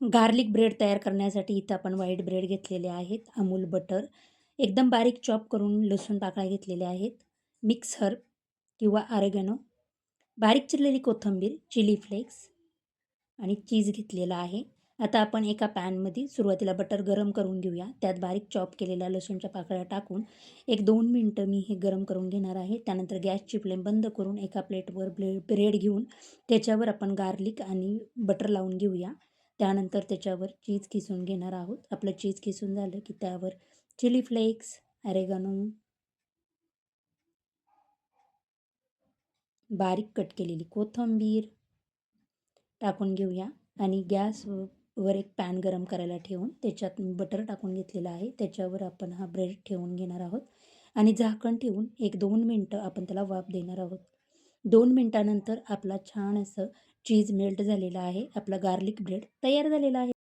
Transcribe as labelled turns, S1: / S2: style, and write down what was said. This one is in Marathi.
S1: गार्लिक ब्रेड तयार करण्यासाठी इथं आपण व्हाईट ब्रेड घेतलेले आहेत, अमूल बटर, एकदम बारीक चॉप करून लसूण पाकळ्या घेतलेल्या आहेत, मिक्स हर्ब किंवा ऑरेगॅनो, बारीक चिरलेली कोथिंबीर, चिली फ्लेक्स आणि चीज घेतलेला आहे. आता आपण एका पॅनमध्ये सुरुवातीला बटर गरम करून घेऊया. त्यात बारीक चॉप केलेल्या लसूणच्या पाकळ्या टाकून 1-2 मिनिटं मी हे गरम करून घेणार आहे. त्यानंतर गॅसची फ्लेम बंद करून एका प्लेटवर ब्रेड घेऊन त्याच्यावर आपण गार्लिक आणि बटर लावून घेऊया. त्यानंतर त्याच्यावर चीज किसून घेणार आहोत. आपलं चीज किसून झालं की त्यावर चिली फ्लेक्स, ऑरेगॅनो, बारीक कट केलेली कोथिंबीर टाकून घेऊया आणि गॅसवर एक पॅन गरम करायला ठेवून त्याच्यात मी बटर टाकून घेतलेलं आहे. त्याच्यावर आपण हा ब्रेड ठेवून घेणार आहोत आणि झाकण ठेवून 1-2 मिनटं आपण त्याला वाफ देणार आहोत. 2 मिनिटानंतर आपला छान असं चीज मेल्ट झालेला आहे. आपला गार्लिक ब्रेड तयार झालेला आहे.